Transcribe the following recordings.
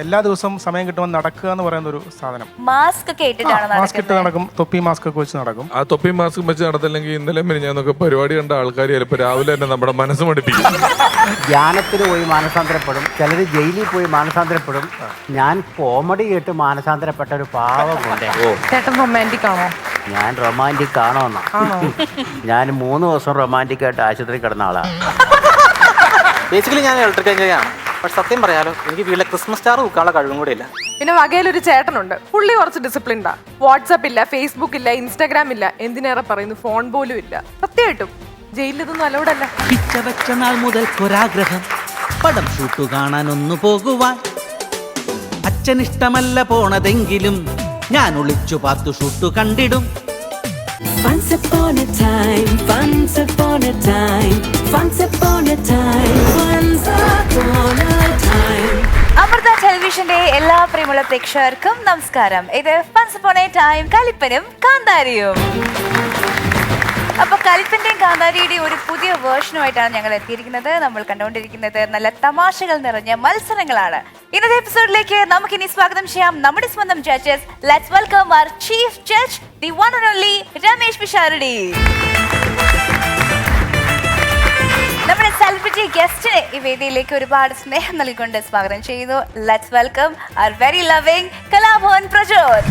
എല്ലാ ദിവസവും സമയം കിട്ടുമ്പോൾ നടക്കുക എന്ന് പറയുന്ന ഒരു സാധനം. മാസ്ക് ഒക്കെ ഇട്ടിട്ടാണ് മാസ്ക് ഇട്ട് നടക്കും, തൊപ്പി മാസ്ക് ഒക്കെ വെച്ച് നടക്കും. ആ തൊപ്പി മാസ്ക് വെച്ച് നടത്തില്ലെങ്കിൽ ഇന്നലെ ഞാനൊക്കെ പരിപാടി കണ്ട ആൾക്കാർ ചിലപ്പോൾ രാവിലെ തന്നെ നമ്മുടെ മനസ്സ് മടുപ്പിക്കും. ധ്യാനത്തിന് പോയി മാനസാന്തരപ്പെടും, ചിലർ ജയിലിൽ പോയി മാനസാന്തരപ്പെടും. ഞാൻ കോമഡി കേട്ട് മാനസാന്തരപ്പെട്ട ഒരു പാവം കൊണ്ട്. ചേട്ടൻ റൊമാൻറ്റിക് ആണോ? ഞാൻ റൊമാൻറ്റിക് ആണോ എന്നാ? ഞാൻ 3 ദിവസം റൊമാൻറ്റിക് ആയിട്ട് ആശുപത്രി കിടന്ന ആളാണ്. ബേസിക്കലി ഞാൻ ഇലക്ട്രിക് എഞ്ചിനീയറാണ്. പക്ഷെ സത്യം പറയാലോ, എനിക്ക് വീട്ടിലെ ക്രിസ്മസ് സ്റ്റാർ വെക്കാനുള്ള കഴിവും കൂടെ ഇല്ല. പിന്നെ വകയിലൊരു ചേട്ടനുണ്ട്, പുള്ളി കുറച്ച് ഡിസിപ്ലിൻഡാ. വാട്സാപ്പ് ഇല്ല, ഫേസ്ബുക്ക് ഇല്ല, ഇൻസ്റ്റാഗ്രാം ഇല്ല, എന്തിനേറെ പറയുന്നു ഫോൺ പോലും ഇല്ല. സത്യമായിട്ടും ജയിലിൽ ഇതൊന്നും അലൗഡല്ല. പിച്ച വെച്ച നാൾ മുതൽക്കൊരാഗ്രഹം പടം ഷൂട്ടു കാണാനൊന്നു പോകുവാൻ. അച്ഛനിഷ്ടമല്ല പോണതെങ്കിലും ഞാൻ ഒളിച്ചു പാത്തു ഷൂട്ടു കണ്ടിടും. Once upon a time, once upon a time, once upon a time, once upon a time. Amrita ടെലിവിഷന്റെ എല്ലാ പ്രിയമുള്ള പ്രേക്ഷകർക്കും നമസ്കാരം. ഇത് വൺസ് അപ്പോൺ എ ടൈം കലിപ്പനും കാന്താരിയും. അപ്പൊ കലിപ്പന്റെയും കാന്താരിയുടെയും ഒരു പുതിയ വേർഷനുമായിട്ടാണ് ഞങ്ങൾ എത്തിയിരിക്കുന്നത്. നമ്മൾ കണ്ടുകൊണ്ടിരിക്കുന്നത് നല്ല തമാശകൾ നിറഞ്ഞ മത്സരങ്ങളാണ്. ഇന്നത്തെ എപ്പിസോഡിലേക്ക് നമുക്കിനി സ്വാഗതം ചെയ്യാം നമ്മുടെ സ്വന്തം judges. Let's welcome our chief judge, the one and only Ramesh Pisharody. നമ്മുടെ സെലിബ്രിറ്റി ഗസ്റ്റിനെ ഈ വേദിയിലേക്ക് ഒരുപാട് സ്നേഹം നൽകിക്കൊണ്ട് സ്വാഗതം ചെയ്യുന്നു. Let's welcome our very loving Kalabhavan Prajod.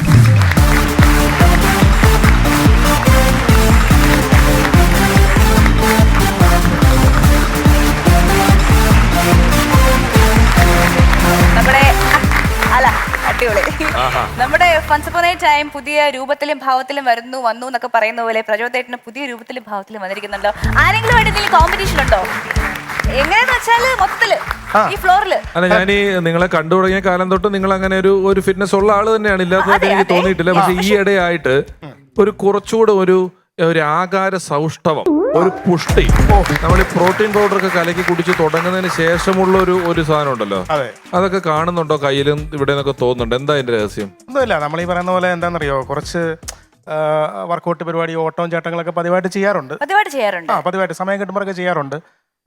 നമ്മുടെ വൺസ് അപ്പോൺ എ ടൈം പുതിയ രൂപത്തിലും ഭാവത്തിലും വന്നു എന്നൊക്കെ പറയുന്ന പോലെ പ്രചോദേട്ടന് പുതിയ രൂപത്തിലും ഭാവത്തിലും വന്നിരിക്കുന്നുണ്ടോ? ആരെങ്കിലും ആയിട്ട് എന്തെങ്കിലും കോമ്പറ്റീഷൻ ഉണ്ടോ? എങ്ങനെയാന്ന് വെച്ചാല് മൊത്തത്തില് ഈ ഫ്ലോറില് അല്ല, ഞാൻ ഈ നിങ്ങളെ കണ്ടു തുടങ്ങിയ കാലം തൊട്ട് നിങ്ങൾ അങ്ങനെ ഒരു ഫിറ്റ്നസ് ഉള്ള ആള് തന്നെയാണ്, ഇല്ലാത്തതായിട്ട് എനിക്ക് തോന്നിയിട്ടില്ല. പക്ഷെ ഈ ഇടയായിട്ട് കുറച്ചുകൂടെ ഒരു ആകാര സൗഷ്ഠവം, ഒരു പുഷ്ടി, നമ്മൾ ഈ പ്രോട്ടീൻ പൗഡർ ഒക്കെ കലക്കി കുടിച്ച് തുടങ്ങുന്നതിന് ശേഷമുള്ള ഒരു സാധനം ഉണ്ടല്ലോ, അതൊക്കെ കാണുന്നുണ്ടോ കയ്യിലും ഇവിടെ നിന്നൊക്കെ തോന്നുന്നുണ്ട്? എന്താ അതിന്റെ രഹസ്യം? ഒന്നുമില്ല, നമ്മൾ ഈ പറയുന്ന പോലെ എന്താണെന്നറിയോ, കുറച്ച് വർക്കൗട്ട് പരിപാടി, ഓട്ടവും ചാട്ടങ്ങളൊക്കെ പതിവായിട്ട് ചെയ്യാറുണ്ട്. പതിവായിട്ട് സമയം കിട്ടുമ്പോഴൊക്കെ ചെയ്യാറുണ്ട്.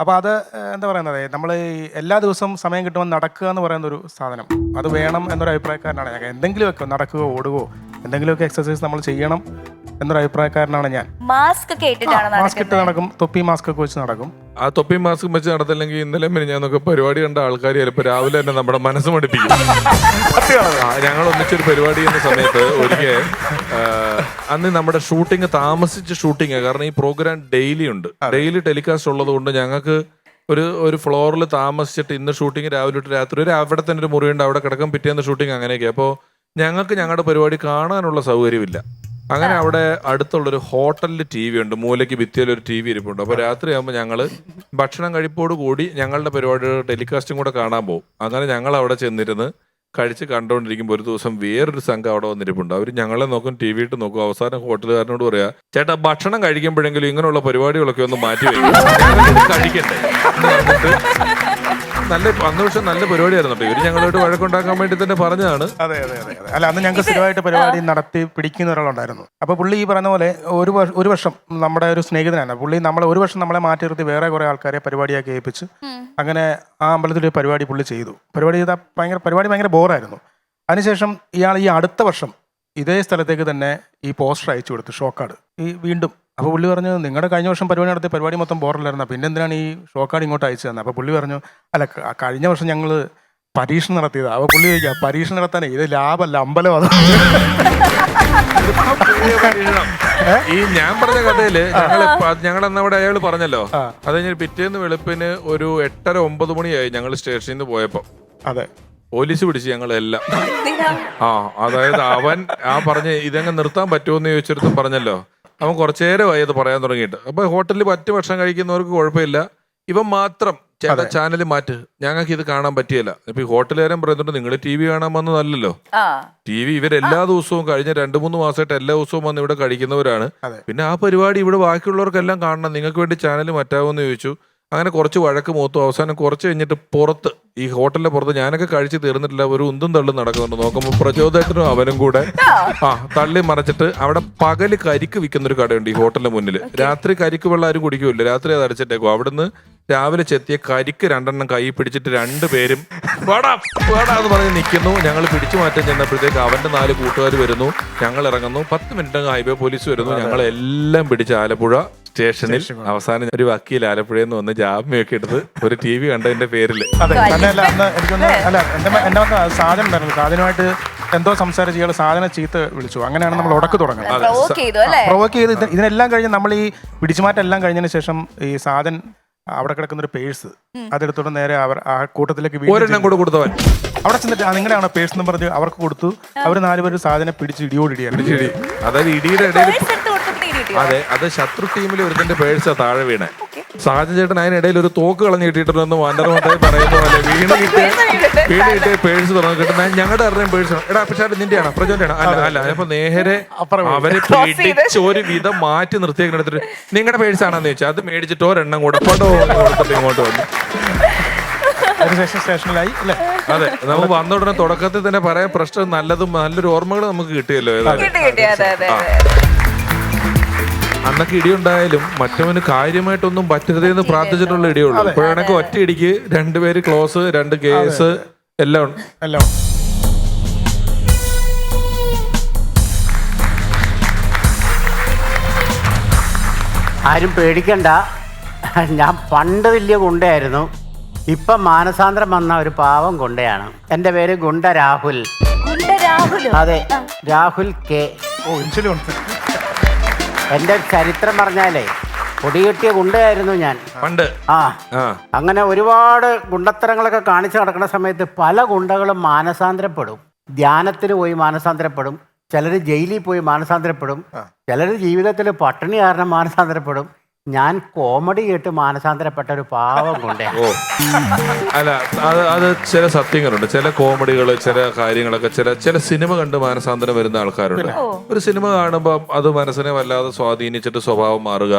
അപ്പോൾ അത് എന്താ പറയുന്നത്, നമ്മൾ എല്ലാ ദിവസവും സമയം കിട്ടുമ്പോൾ നടക്കുക എന്ന് പറയുന്ന ഒരു സാധനം അത് വേണം എന്നൊരു അഭിപ്രായക്കാരനാണ് ഞാൻ. എന്തെങ്കിലുമൊക്കെ നടക്കുകയോ ഓടുകയോ എന്തെങ്കിലുമൊക്കെ എക്സസൈസ് നമ്മൾ ചെയ്യണം എന്നൊരു അഭിപ്രായക്കാരനാണ് ഞാൻ. മാസ്ക് ഒക്കെ മാസ്ക് ഇട്ട് നടക്കും, തൊപ്പി മാസ്ക് ഒക്കെ വെച്ച് നടക്കും. ആ തൊപ്പി മാസ്ക് വെച്ച് നടത്തില്ലെങ്കിൽ ഇന്നലെ ഞാനൊക്കെ പരിപാടി കണ്ട ആൾക്കാർ ചിലപ്പോൾ രാവിലെ തന്നെ നമ്മുടെ മനസ്സ് മടുപ്പിക്കും. ഞങ്ങൾ ഒന്നിച്ചൊരു പരിപാടി ചെയ്യുന്ന സമയത്ത് ഒരിക്കൽ അന്ന് നമ്മുടെ ഷൂട്ടിങ് താമസിച്ച് ഷൂട്ടിങ്, കാരണം ഈ പ്രോഗ്രാം ഡെയിലി ഉണ്ട്, ഡെയിലി ടെലികാസ്റ്റ് ഉള്ളത് കൊണ്ട് ഞങ്ങൾക്ക് ഒരു ഫ്ലോറിൽ താമസിച്ചിട്ട് ഇന്ന് ഷൂട്ടിങ് രാവിലെ തൊട്ട് രാത്രി വരെ അവിടെ തന്നെ ഒരു മുറിയുണ്ട്, അവിടെ കിടക്കും, പിറ്റേന്ന് ഷൂട്ടിങ് അങ്ങനെയൊക്കെ. അപ്പോൾ ഞങ്ങൾക്ക് ഞങ്ങളുടെ പരിപാടി കാണാനുള്ള സൗകര്യമില്ല. അങ്ങനെ അവിടെ അടുത്തുള്ളൊരു ഹോട്ടലിൽ TV ഉണ്ട്, മൂലയ്ക്ക് ഭിത്തിയിലൊരു TV ഇരിപ്പുണ്ട്. അപ്പോൾ രാത്രിയാകുമ്പോൾ ഞങ്ങൾ ഭക്ഷണം കഴിപ്പോട് കൂടി ഞങ്ങളുടെ പരിപാടിയുടെ ടെലികാസ്റ്റും കൂടെ കാണാൻ പോകും. അങ്ങനെ ഞങ്ങൾ അവിടെ ചെന്നിരുന്ന് കഴിച്ച് കണ്ടുകൊണ്ടിരിക്കുമ്പോൾ ഒരു ദിവസം വേറൊരു സംഘം അവിടെ വന്നിരിപ്പുണ്ട്. അവർ ഞങ്ങളെ നോക്കും, TV ഇട്ട് നോക്കും. അവസാനം ഹോട്ടലുകാരനോട് പറയാ, ചേട്ടാ ഭക്ഷണം കഴിക്കുമ്പോഴെങ്കിലും ഇങ്ങനെയുള്ള പരിപാടികളൊക്കെ ഒന്ന് മാറ്റി വയ്ക്കും, കഴിക്കണ്ടേ. അന്ന് പക്ഷെ നല്ല പരിപാടിയായിരുന്നു കേട്ടോ. ഇവര് ഞങ്ങളോട് വഴക്കുണ്ടാക്കാൻ വേണ്ടി തന്നെ പറഞ്ഞതാണ്. അതെ. അല്ല, അന്ന് ഞങ്ങൾക്ക് സ്ഥിരമായിട്ട് പരിപാടി നടത്തി പിടിക്കുന്ന ഒരാളുണ്ടായിരുന്നു. അപ്പൊ പുള്ളി ഈ പറയുന്ന പോലെ ഒരു വർഷം നമ്മുടെ ഒരു സ്നേഹിതനാണ് പുള്ളി. ഒരു വർഷം നമ്മളെ മാറ്റി നിർത്തി വേറെ കുറെ ആൾക്കാരെ പരിപാടിയാക്കി ഏൽപ്പിച്ച് അങ്ങനെ ആ അമ്പലത്തിൽ ഒരു പരിപാടി പുള്ളി ചെയ്തു. പരിപാടി ചെയ്താൽ ഭയങ്കര ബോറായിരുന്നു. അതിനുശേഷം ഇയാൾ ഈ അടുത്ത വർഷം ഇതേ സ്ഥലത്തേക്ക് തന്നെ ഈ പോസ്റ്റർ അയച്ചു കൊടുത്തു, ഷോക്കാർഡ് വീണ്ടും. അപ്പോൾ പുള്ളി പറഞ്ഞു, നിങ്ങളുടെ കഴിഞ്ഞ വർഷം പരിപാടി നടത്തിയ പരിപാടി മൊത്തം ബോറിലായിരുന്നു, പിന്നെ എന്തിനാണ് ഈ ഷോക്കാർഡ് ഇങ്ങോട്ട് അയച്ചു തന്നെ? അപ്പോൾ പുള്ളി പറഞ്ഞു, അല്ല കഴിഞ്ഞ വർഷം ഞങ്ങൾ പരീക്ഷണം നടത്തിയതാണ്. അപ്പോൾ പുള്ളി ചോദിക്കുക, പരീക്ഷണം നടത്താനേ ഇത് ലാഭമല്ല, അമ്പലം. അത് ഈ ഞാൻ പറഞ്ഞ കഥയില് ഞങ്ങൾ അന്നവിടെ അയാൾ പറഞ്ഞല്ലോ, അത് കഴിഞ്ഞ് പിറ്റേന്ന് വെളുപ്പിന് ഒരു 8:30-9 മണിയായി ഞങ്ങൾ സ്റ്റേഷനിൽ നിന്ന് പോയപ്പോ. അതെ, പോലീസ് പിടിച്ച് ഞങ്ങളെല്ലാം. അതായത് അവൻ പറഞ്ഞ് ഇതങ്ങ് നിർത്താൻ പറ്റുമെന്ന് ചോദിച്ചിടത്തും പറഞ്ഞല്ലോ, അവൻ കുറച്ചു നേരമായി അത് പറയാൻ തുടങ്ങിയിട്ട്. അപ്പൊ ഹോട്ടലിൽ മറ്റു ഭക്ഷണം കഴിക്കുന്നവർക്ക് കുഴപ്പമില്ല, ഇവൻ മാത്രം ചാനൽ മാറ്റ്, ഞങ്ങൾക്ക് ഇത് കാണാൻ പറ്റിയല്ല. ഇപ്പൊ ഈ ഹോട്ടലുകാരൻ പറയുന്നുണ്ട്, നിങ്ങൾ TV കാണാൻ വന്നതല്ലല്ലോ. TV ഇവരെല്ലാ ദിവസവും കഴിഞ്ഞ 2-3 മാസമായിട്ട് എല്ലാ ദിവസവും വന്ന് ഇവിടെ കഴിക്കുന്നവരാണ്. പിന്നെ ആ പരിപാടി ഇവിടെ ബാക്കിയുള്ളവർക്കെല്ലാം കാണണം, നിങ്ങൾക്ക് വേണ്ടി ചാനൽ മാറ്റാവെന്ന് ചോദിച്ചു. അങ്ങനെ കുറച്ച് വഴക്ക് മൂത്തു. അവസാനം കുറച്ച് കഴിഞ്ഞിട്ട് പുറത്ത് ഈ ഹോട്ടലിന്റെ പുറത്ത് ഞാനൊക്കെ കഴിച്ച് തീർന്നിട്ടില്ല, ഒരു ഉന്തും തള്ളും നടക്കുന്നുണ്ട്. നോക്കുമ്പോൾ പ്രചോദേട്ടനും അവനും കൂടെ തള്ളി മറിച്ചിട്ട് അവിടെ പകല് കരിക്ക് വിൽക്കുന്ന ഒരു കടയുണ്ട് ഈ ഹോട്ടലിന്റെ മുന്നിൽ. രാത്രി കരിക്ക് വെള്ളം ആരും കുടിക്കൂല, രാത്രി അത് അടച്ചിട്ടേക്കും. അവിടുന്ന് രാവിലെ ചെത്തിയ കരിക്ക് 2 കൈ പിടിച്ചിട്ട് 2 പേരും വേടാ വേടാ എന്ന് പറഞ്ഞ് നിൽക്കുന്നു. ഞങ്ങൾ പിടിച്ചു മാറ്റാൻ ചെന്നപ്പോഴത്തേക്ക് അവന്റെ 4 കൂട്ടുകാർ വരുന്നു. ഞങ്ങൾ ഇറങ്ങുന്നു. 10 മിനിറ്റ് ഹൈവേ പോലീസ് വരുന്നു. ഞങ്ങളെല്ലാം പിടിച്ച് ആലപ്പുഴ സ്റ്റേഷനിൽ. അവസാനം ഒരു വക്കീൽ ആലപ്പുഴയിൽ നിന്ന് വന്ന് ജാമ്യമൊക്കെ എടുത്ത് ഒരു TV കണ്ടതിന്റെ പേരില്. അതെ തന്നെയല്ല അന്ന് എനിക്കൊന്ന് അല്ല എന്റെ വന്ന സാധനം ഉണ്ടായിരുന്നു. സാധനമായിട്ട് എന്തോ സംസാരിച്ച് ഇയാൾ സാധനം ചീത്ത വിളിച്ചു. അങ്ങനെയാണ് നമ്മൾ ഉടക്ക് തുടങ്ങുന്നത്. പ്രൊവോക്ക് ചെയ്ത് ഇതിനെല്ലാം കഴിഞ്ഞ് നമ്മൾ ഈ പിടിച്ചുമാറ്റം എല്ലാം കഴിഞ്ഞതിന് ശേഷം ഈ സാധൻ അവിടെ കിടക്കുന്ന ഒരു പേഴ്സ് അതെടുത്തോണ്ട് നേരെ അവർ ആ കൂട്ടത്തിലേക്ക് ഒരെണ്ണം കൂടെ കൊടുത്തവൻ അവിടെ ചെന്നിട്ട് നിങ്ങളുടെയാണ് പേഴ്സ് എന്ന് പറഞ്ഞ് അവർക്ക് കൊടുത്തു. അവർ 4 പേര് സാധനം പിടിച്ച് ഇടിയോടിയാണ്. അതായത് ഇടിയുടെ ഇടയിൽ അതെ അത് ശത്രു ടീമിൽ ഒരുത്തന്റെ പേഴ്സാ താഴെ വീണേ. സാജൻ ചേട്ടൻ അതിനിടയിൽ ഒരു തോക്ക് കളഞ്ഞ് കിട്ടിയിട്ടുണ്ടെന്ന് വണ്ടർമട്ടായി പറയുന്ന പോലെ വീണ് കിട്ടിയ പേഴ്സ് തുറന്നു കിട്ടുന്ന ഞങ്ങളുടെ അറിയാൻ പേഴ്സ്. എടാ പക്ഷേ നിന്റെയാണോ പ്രജോന്റെയാണോ? അല്ല അപ്പൊ നേരെ അവരെ പിടിച്ച് ഒരു വിധം മാറ്റി നിർത്തിയേക്ക് എടുത്തിട്ട് നിങ്ങളുടെ പേഴ്സാണെന്ന് ചോദിച്ചാൽ അത് മേടിച്ചിട്ട് ഒരെണ്ണം കൂടെ പടോ കൊടുത്തിട്ട് ഇങ്ങോട്ട് വന്നു. സ്റ്റേഷനിലായി അല്ലേ? അതെ നമുക്ക് വന്ന ഉടനെ തുടക്കത്തിൽ തന്നെ പറയാൻ പ്രശ്നം നല്ലൊരു ഓർമ്മകൾ നമുക്ക് കിട്ടിയല്ലോ. അന്നൊക്കെ ഇടിയുണ്ടായാലും മറ്റവന് കാര്യമായിട്ടൊന്നും പറ്റരുതെന്ന് പ്രാർത്ഥിച്ചിട്ടുള്ള ഇടിയുള്ളൂ. ഇപ്പോഴാണെങ്കിൽ ഒറ്റ ഇടിക്ക് 2 പേര് ക്ലോസ്, 2 കേസ് എല്ലാം എല്ലാം. ആരും പേടിക്കണ്ട, ഞാൻ പണ്ട് വലിയ ഗുണ്ടയായിരുന്നു. ഇപ്പം മാനസാന്തരം വന്ന ഒരു പാവം ഗുണ്ടയാണ്. എൻ്റെ പേര് ഗുണ്ട രാഹുൽ. അതെ, രാഹുൽ കെ. എൻ്റെ ചരിത്രം പറഞ്ഞാലേ പൊടികെട്ടിയ ഗുണ്ടയായിരുന്നു ഞാൻ പണ്ട്. അങ്ങനെ ഒരുപാട് ഗുണ്ടത്തരങ്ങളൊക്കെ കാണിച്ചു നടക്കുന്ന സമയത്ത് പല ഗുണ്ടകളും മാനസാന്തരപ്പെടും. ധ്യാനത്തിന് പോയി മാനസാന്തരപ്പെടും, ചിലർ ജയിലിൽ പോയി മാനസാന്തരപ്പെടും, ചിലർ ജീവിതത്തിൽ പട്ടിണി കാരണം മാനസാന്തരപ്പെടും. ഞാൻ കോമഡി കേട്ട് മാനസാന്തരപ്പെട്ട ഒരു പാവം ഗുണ്ടയാണ്. അല്ല അത് ചില സത്യങ്ങളുണ്ട്. ചില കോമഡികള്, ചില കാര്യങ്ങളൊക്കെ ചില സിനിമ കണ്ട് മാനസാന്തരം വരുന്ന ആൾക്കാരുണ്ട്. ഒരു സിനിമ കാണുമ്പോൾ അത് മനസ്സിനെ വല്ലാതെ സ്വാധീനിച്ചിട്ട് സ്വഭാവം മാറുക.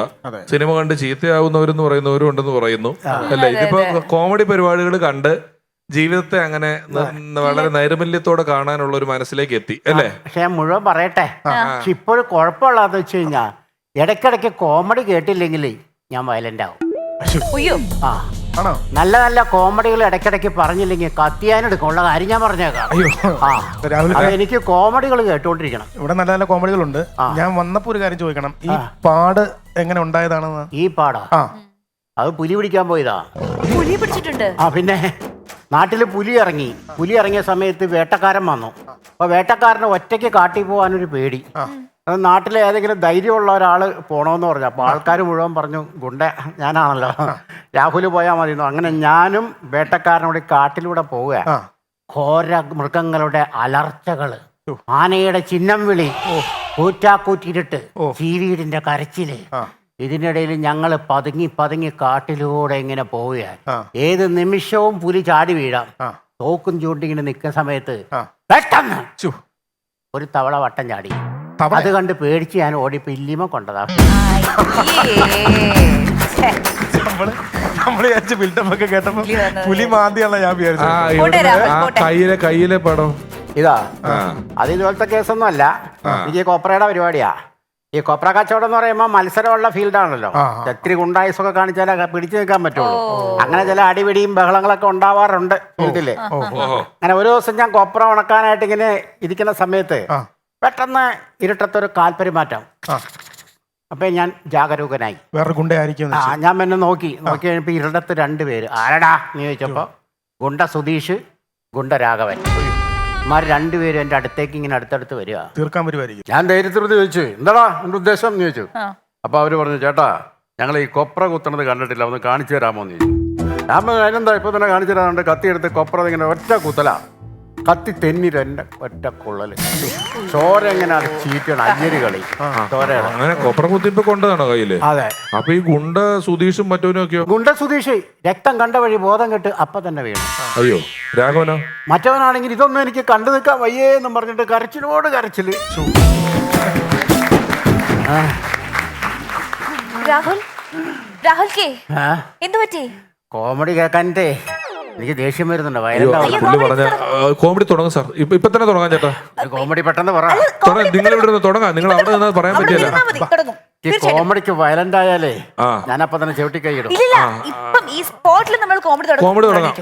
സിനിമ കണ്ട് ചീത്തയാവുന്നവരെന്ന് പറയുന്നവരും ഉണ്ടെന്ന് പറയുന്നു. അല്ല ഇതിപ്പോ കോമഡി പരിപാടികൾ കണ്ട് ജീവിതത്തെ അങ്ങനെ വളരെ നൈർമല്യത്തോടെ കാണാനുള്ള ഒരു മനസ്സിലേക്ക് എത്തി അല്ലേ? പക്ഷെ ഞാൻ മുഴുവൻ പറയട്ടെ, പക്ഷെ ഇപ്പോഴും കുഴപ്പമുള്ളതെന്ന് വെച്ച് കഴിഞ്ഞാൽ ഇടയ്ക്കിടയ്ക്ക് കോമഡി കേട്ടില്ലെങ്കിൽ ഞാൻ വയലന്റ് ആവും. നല്ല നല്ല കോമഡികൾ ഇടയ്ക്കിടയ്ക്ക് പറഞ്ഞില്ലെങ്കിൽ കത്തിയാനെടുക്കും. ഉള്ള കാര്യം ഞാൻ പറഞ്ഞേക്കാം. എനിക്ക് കോമഡികൾ കേട്ടോണ്ടിരിക്കണം. ഇവിടെ നല്ല നല്ല കോമഡികളുണ്ട്. ഞാൻ വന്നപ്പോ ഒരു കാര്യം ചോദിക്കണം, ഈ പാട് എങ്ങനെ ഉണ്ടായതാണെന്ന്? ഈ പാടാ അത് പുലി പിടിക്കാൻ പോയതാ. പുലി പിടിച്ചിട്ടുണ്ട്. പിന്നെ നാട്ടില് പുലി ഇറങ്ങിയ സമയത്ത് വേട്ടക്കാരൻ വന്നു. അപ്പൊ വേട്ടക്കാരന് ഒറ്റയ്ക്ക് കാട്ടിൽ പോകാനൊരു പേടി. അത് നാട്ടിലെ ഏതെങ്കിലും ധൈര്യമുള്ള ഒരാൾ പോകണമെന്ന് പറഞ്ഞു. അപ്പോൾ ആൾക്കാർ മുഴുവൻ പറഞ്ഞു ഗുണ്ട ഞാനാണല്ലോ, രാഹുൽ പോയാൽ മതി. അങ്ങനെ ഞാനും വേട്ടക്കാരനോട് കാട്ടിലൂടെ പോവുക. ഘോര മൃഗങ്ങളുടെ അലർച്ചകള്, ആനയുടെ ചിഹ്നം വിളി, കൂറ്റാക്കൂറ്റിട്ട് ചീവീടിന്റെ കരച്ചില്. ഇതിനിടയിൽ ഞങ്ങൾ പതുങ്ങി കാട്ടിലൂടെ ഇങ്ങനെ പോവുകയാണ്. ഏത് നിമിഷവും പുലി ചാടി വീഴാം. തോക്കും ചൂണ്ടിങ്ങനെ നിൽക്കുന്ന സമയത്ത് പെട്ടെന്ന് ഒരു തവള വട്ടം ചാടി. അത് കണ്ട് പേടിച്ച് ഞാൻ ഓടിപ്പോ ഇല്ലിമ കൊണ്ടതാ. നമ്മള് വിചാരിച്ച ബിൽഡപ്പൊക്കെ കേട്ടപ്പോ പുലി മാന്തിയാണല്ലോ ഞാൻ വിചാരിച്ചു. കയ്യിലെ പടം ഇതാ. അത് ഇതുപോലത്തെ കേസൊന്നും അല്ല. എനിക്ക് കൊപ്രയുടെ പരിപാടിയാ. ഈ കൊപ്ര കച്ചവടം എന്ന് പറയുമ്പോൾ മത്സരമുള്ള ഫീൽഡാണല്ലോ. ഒത്തിരി ഗുണ്ടായുസൊക്കെ കാണിച്ചാലേ പിടിച്ചു നിൽക്കാൻ പറ്റുള്ളൂ. അങ്ങനെ ചില അടിപിടിയും ബഹളങ്ങളൊക്കെ ഉണ്ടാവാറുണ്ട് ഇതില്. അങ്ങനെ ഒരു ദിവസം ഞാൻ കൊപ്ര ഉണക്കാനായിട്ട് ഇങ്ങനെ ഇരിക്കുന്ന സമയത്ത് പെട്ടെന്ന് ഇരുട്ടത്തൊരു കാൽപരിമാറ്റം. അപ്പൊ ഞാൻ ജാഗരൂകനായി. വേറെ ഗുണ്ടയായിരിക്കും. ഞാൻ പിന്നെ നോക്കി കഴിഞ്ഞപ്പോ ഇരുട്ടത്ത് 2 പേര്. ആരടാ എന്ന് ചോദിച്ചപ്പോ ഗുണ്ട സുധീഷ്, ഗുണ്ട രാഘവൻ. മാർ 2 പേരും എന്റെ അടുത്തേക്ക് ഇങ്ങനെ അടുത്തടുത്ത് വരിക. തീർക്കാൻ വരുമായിരിക്കും. ഞാൻ ധൈര്യത്തിൽ ചോദിച്ചു എന്താടാ എന്റെ ഉദ്ദേശം എന്ന് ചോദിച്ചു. അപ്പൊ അവര് പറഞ്ഞു ചേട്ടാ ഞങ്ങൾ ഈ കൊപ്ര കുത്തണത് കണ്ടിട്ടില്ല, ഒന്ന് കാണിച്ചു തരാമോ എന്ന് ചോദിച്ചു. ഞാൻ പറഞ്ഞു അതിനെന്താ ഇപ്പൊ തന്നെ കാണിച്ചു തരാറുണ്ട്. കത്തിയെടുത്ത് കൊപ്ര ഇങ്ങനെ ഒറ്റ കുത്തല, കത്തി തെന്നിര എന്റെ ഒറ്റ കൊള്ളല്. ചോര എങ്ങനെ ചീറ്റണം, അയ്യര് കളി ചോരയുടെ. അങ്ങനെ കൊപ്ര കുത്തിപ്പോ കൊണ്ടതാണോ കയ്യില്? അതെ. അപ്പൊ ഈ ഗുണ്ട സുധീഷും മറ്റവനും ഒക്കെയോ? ഗുണ്ട സുധീഷ് രക്തം കണ്ട വഴി ബോധം കെട്ട് അപ്പൊ തന്നെ വീണു. അയ്യോ. രാഘവനോ? മറ്റവനാണെങ്കിൽ ഇതൊന്നും എനിക്ക് കണ്ടു നിൽക്കാൻ വയ്യേ എന്നും പറഞ്ഞിട്ട് കരച്ചിലോട് കരച്ചില്. രാഹുൽ രാഹുൽ കെ ആ? എന്തു പറ്റി? കോമഡി കേൾക്കാനിട്ടേ എനിക്ക് ദേഷ്യം വരുന്നുണ്ട്. അയ്യോ വയലന്റ് പുള്ളി പറഞ്ഞ കോമഡി തുടങ്ങും സാർ. ഇപ്പൊ തന്നെ തുടങ്ങാൻ ചേട്ടാ. കോമഡി പെട്ടെന്ന് പറ. നിങ്ങൾ ഇവിടെ നിന്ന് തുടങ്ങാം. നിങ്ങൾ അവിടെ നിന്ന് പറയാൻ അവിടെ പറ്റില്ല. ഇരുന്നാ മതി, തുടങ്ങും. ഈ കോമഡിക്ക് വയലന്റ് ആയാലേ ആ. ഞാനപ്പൊ തന്നെ ചവിട്ടി കൈയിടും. ഇല്ലില്ല, ഇപ്പം ഈ സ്പോട്ടിൽ നമ്മൾ കോമഡി കോമഡി തുടങ്ങാം.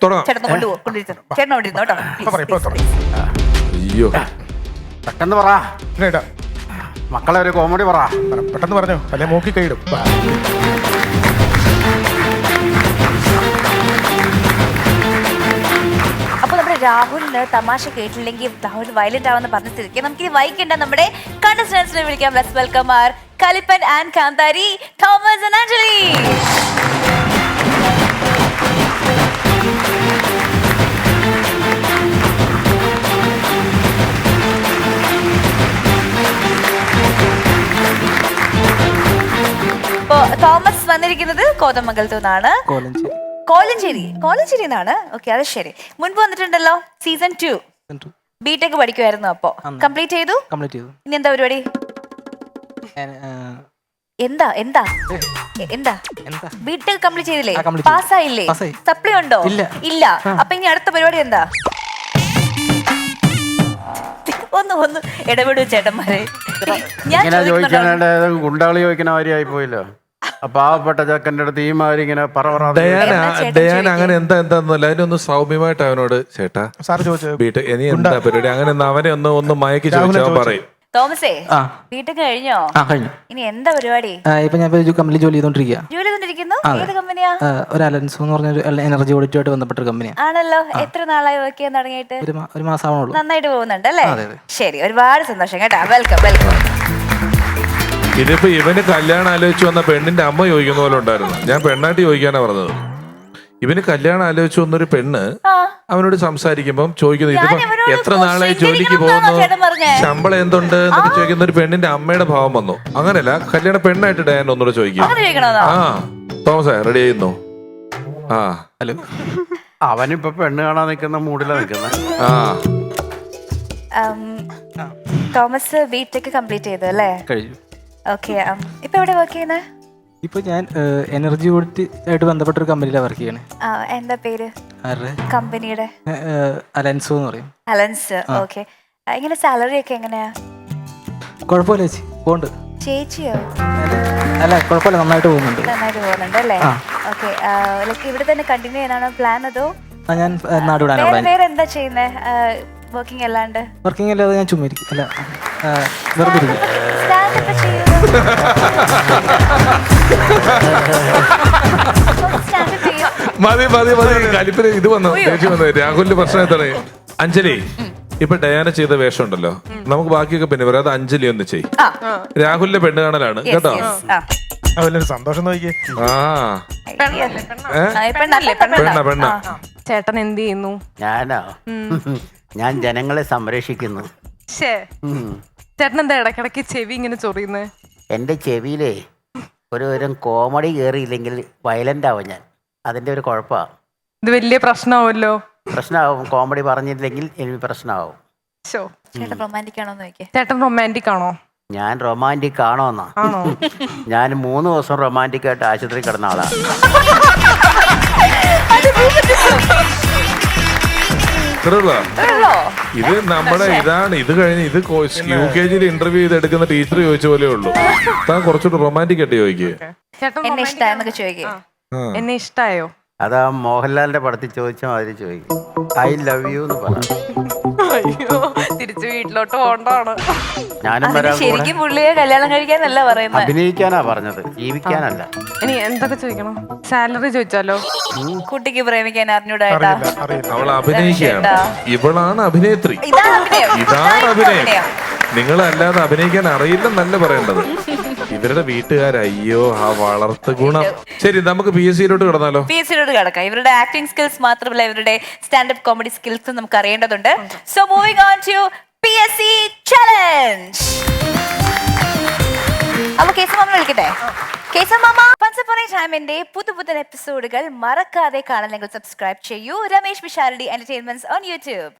തുടങ്ങാം. ചേട്ടൻ കൊണ്ടുവരുന്നു. ചേട്ടൻ അവിടെ ഇരുന്നോ കേട്ടോ. ഇപ്പൊ പറ, ഇപ്പൊ Please, പറ. please. അയ്യോ പെട്ടെന്ന് പറ. പിന്നെ ഇടാം. മക്കളെ ഒരു കോമഡി പറ. പെട്ടെന്ന് പറഞ്ഞോ, അല്ലെ മൂക്കി കൈയിടും. അപ്പൊ നമ്മുടെ രാഹുലിന് തമാശ കേട്ടില്ലെങ്കിൽ രാഹുൽ വയലന്റ് ആവെന്ന് പറഞ്ഞ സ്ഥിതിക്ക് നമുക്ക് ഈ വൈകിട്ട് നമ്മുടെ കണ്ടസ്റ്റൻസിനെ വിളിക്കാം. ലെറ്റ്സ് വെൽക്കം ആർ കലിപ്പൻ ആൻഡ് കാന്താരി, തോമസ് ആൻഡ് അഞ്ജലി. തോമസ് വന്നിരിക്കുന്നത് കോതമംഗലത്തു നിന്നാണ്. കോലഞ്ചേരി എന്നാണ്. ഓക്കെ, അത് ശരി. മുൻപ് വന്നിട്ടുണ്ടല്ലോ സീസൺ 2 ബിടെക് പഠിക്കുമായിരുന്നു. അപ്പോ കംപ്ലീറ്റ് ചെയ്തു. ഇനി എന്താ പരിപാടി? എന്താ എന്താ എന്താ ബിടെക് കംപ്ലീറ്റ് ചെയ്തില്ലേ? പാസ്സായില്ലേ? സപ്ലി ഉണ്ടോ? ഇല്ല. അപ്പൊ ഇനി അടുത്ത പരിപാടി എന്താ? ഒന്ന് ഇടപെടൂ ചേട്ടന്മാരെ. ഞാൻ ഇങ്ങനെ ചോദിക്കാനായിട്ട് ഗുണ്ടാളി ചോദിക്കുന്ന കാര്യമായി പോയില്ലോ. ആ പാവപ്പെട്ട ചെക്കൻ്റെ അടുത്ത് ഈ മാതിരി ഇങ്ങനെ ഡയാന അങ്ങനെ എന്താന്നല്ല, അതിനൊന്ന് സൗമ്യമായിട്ട് അവനോട് ചേട്ടാ സാർ ചോദിച്ചത് വീട്ട് ഇനി എന്താ പരിപാടി അങ്ങനെ അവനെ ഒന്ന് മയക്കി ചോദിച്ചാൽ പറയും. തോമസേ, ബിടെക് കഴിഞ്ഞോ? ഇനി എന്താ പരിപാടി? ഇപ്പൊ ഞാൻ കമ്പനി ജോലി ചെയ്തോണ്ടിരിക്കുക. ജോലി ചെയ്തോണ്ടിരിക്കുന്നു. ഏത് കമ്പനിയാ? ഒരു അലൻസ് എന്ന് പറഞ്ഞ എനർജി ഓഡിറ്റുമായിട്ട് ബന്ധപ്പെട്ട കമ്പനിയാണ്. ആണല്ലോ. എത്ര നാളായി വർക്ക് ചെയ്യാൻ തുടങ്ങിയിട്ട്? ഒരു മാസം ആവണുള്ളൂ. നന്നായിട്ട് പോകുന്നുണ്ട് അല്ലേ? ശരി, ഒരുപാട് സന്തോഷം കേട്ടോ. Welcome welcome. ഇതിപ്പോ ഇവന് കല്യാണം ആലോചിച്ച് വന്ന പെണ്ണിന്റെ അമ്മ ചോദിക്കുന്ന പോലെ ഉണ്ടായിരുന്നു. ഞാൻ പെണ്ണായിട്ട് ചോദിക്കാനാ പറഞ്ഞത്. ഇവന് കല്യാണം ആലോചിച്ച് വന്നൊരു പെണ്ണ് അവനോട് സംസാരിക്കുമ്പം ചോദിക്കുന്നത് ഇതിപ്പോ എത്ര നാളായി ജോലിക്ക് പോകുന്നു, ശമ്പളം എന്തുണ്ട് എന്നൊക്കെ ചോദിക്കുന്ന ഒരു പെണ്ണിന്റെ അമ്മയുടെ ഭാവം വന്നു. അങ്ങനെയല്ല, കല്യാണ പെണ്ണായിട്ട് ഡയാൻ ഒന്നുകൂടെ ചോദിക്കും. ആ തോമസേ റെഡി ചെയ്യുന്നു. ആ ഹലോ. അവനിപ്പോ പെണ്ണ് കാണാൻ നിൽക്കുന്ന മൂഡിലാ നിൽക്കുന്നത്. ആ തോമസ് ബിടെക് കംപ്ലീറ്റ് ചെയ്തു അല്ലേ? കഴിഞ്ഞു. ഓക്കെ. ഇപ്പൊ എവിടെ വർക്ക് ചെയ്യുന്നത്? ഇപ്പൊ ഞാൻ എനർജി ഓഡിറ്റ് ആയിട്ട് ബന്ധപ്പെട്ട ഒരു കമ്പനിയിലാണ് വർക്ക് ചെയ്യണേ. എന്താ പേര് ആരുടെ? കമ്പനിയുടെ? അലൻസോ എന്ന് പറയും. അലൻസ്. ഓക്കെ. എങ്ങനെ സാലറി ഒക്കെ എങ്ങനെയാ? കുഴപ്പമില്ല ചേച്ചി, പോണ്ട്. ചേച്ചിയോ? അല്ല കുഴപ്പമില്ല, നന്നായിട്ട് പോകുന്നുണ്ട്. നന്നായിട്ട് പോകുന്നുണ്ട് അല്ലേ? ഓക്കെ. ലൈക്ക് ഇവിടെ തന്നെ കണ്ടിന്യൂ ചെയ്യാനാണോ പ്ലാൻ? അതോ ഞാൻ നാട് വിടാനാണ് പ്ലാൻ. വേറെ എന്താ ചെയ്യുന്നത് വർക്കിംഗ് അല്ലാണ്ട്? വർക്കിംഗ് അല്ലാതെ ഞാൻ ചുമ്മാ ഇരിക്കും. അല്ല വെറുതെ ഇരിക്കും. സ്റ്റാൻഡപ്പ് ചെയ്യുന്നു. സ്റ്റാൻഡപ്പ് ചെയ്യും. മതി മതി മതി. കലിപ്പിന് ഇത് വന്നു, ദേഷ്യം വന്നു. രാഹുലിന്റെ പ്രശ്നം എത്ര? അഞ്ജലി, ഇപ്പൊ ഡയാന ചെയ്ത വേഷം ഉണ്ടല്ലോ, നമുക്ക് ബാക്കിയൊക്കെ പിന്നെ പറയാം. അത് അഞ്ജലി ഒന്ന് ചെയ്. രാഹുലിന്റെ പെണ്ണ് കാണലാണ് കേട്ടോ. അതിലൊരു സന്തോഷം നോക്കിയേ. ആ പെണ്ണ ചേട്ടൻ എന്ത് ചെയ്യുന്നു? ഞാനോ? ഞാൻ ജനങ്ങളെ സംരക്ഷിക്കുന്നു. ചേട്ടൻ എന്താ ഇടക്കിടക്ക് ചെവി ഇങ്ങനെ ചൊറിയുന്നത്? എൻ്റെ ചെവിയിലേ ഒരു കോമഡി കയറിയില്ലെങ്കിൽ വയലന്റ് ആവും ഞാൻ. അതിന്റെ ഒരു കുഴപ്പമാണ്. ഇത് വലിയ പ്രശ്നമാവല്ലോ. പ്രശ്നമാവും. കോമഡി പറഞ്ഞില്ലെങ്കിൽ എനിക്ക് പ്രശ്നമാവും. ചേട്ടൻ റൊമാൻറ്റിക് ആണോന്ന് നോക്കിയേ. ചേട്ടൻ റൊമാൻറ്റിക് ആണോ? ഞാൻ റൊമാൻറ്റിക് ആണോന്നാ? ഞാൻ 3 ദിവസം റൊമാൻറ്റിക് ആയിട്ട് ആശുപത്രി കിടന്ന ആളാണ്. ഇത് നമ്മുടെ ഇതാണ്. ഇത് കഴിഞ്ഞ് ഇത് UKG ഇന്റർവ്യൂ ചെയ്തെടുക്കുന്ന ടീച്ചർ ചോദിച്ച പോലെ ഉള്ളൂ. താൻ കുറച്ചുകൂടി റൊമാൻറ്റിക് ആയിട്ട് ചോദിക്കേ. എന്നെ ഇഷ്ടമായെന്നൊക്കെ ചോദിക്കേ. എന്നെ ഇഷ്ടായോ? അതാ മോഹൻലാലിന്റെ പടത്തിൽ ചോദിച്ച മാതിരി ചോദിക്കും. ഐ ലവ് യു എന്ന് പറഞ്ഞു. അയ്യോ, തിരിച്ചു വീട്ടിലോട്ട് പോകണ്ടാണ്. ഞാനും വരാൻ കൂടെ. ശരിക്കും പുള്ളിയെ കല്യാണം കഴിക്കാനല്ല പറയുന്നത്, അഭിനയിക്കാനാ പറഞ്ഞത്, ജീവിക്കാനല്ല. ഇനി എന്തൊക്കെ ചോദിക്കണം? സാലറി ചോദിച്ചാലോ? കുട്ടിക്ക് പ്രേമിക്കാൻ അറിഞ്ഞൂടാ. അവൾ അഭിനയിക്കുകയാണ്. ഇവളാണ് അഭിനേത്രി. ഇതാണ് അഭിനയം. ഇതാണ് അഭിനയം. നിങ്ങളല്ലാതെ അഭിനയിക്കാൻ അറിയില്ലെന്നല്ല പറയേണ്ടത്. ഇവരുടെ വീട്ടുകാരയ്യോ ആ വളർത്ത് ഗുണം. ശരി, നമുക്ക് PSCയിലോട്ട് കിടന്നാലോ? PSCയിലോട്ട് കിടക്കാം. ഇവരുടെ ആക്ടിംഗ് സ്കിൽസ് മാത്രമല്ല, ഇവരുടെ സ്റ്റാൻഡപ്പ് കോമഡി സ്കിൽസ് നമുക്ക് അറിയേണ്ടതുണ്ട്. So moving on to PSC challenge. അപ്പൊ കേസമാമ വിളിക്കട്ടെ. കേസമാമ, വൺസ് അപ്പോൺ എ ടൈമിന്റെ പുതുപുത്തൻ എപ്പിസോഡുകൾ മറക്കാതെ കാണാൻ നിങ്ങൾ സബ്സ്ക്രൈബ് ചെയ്യൂ. Ramesh Pisharody entertainments on YouTube.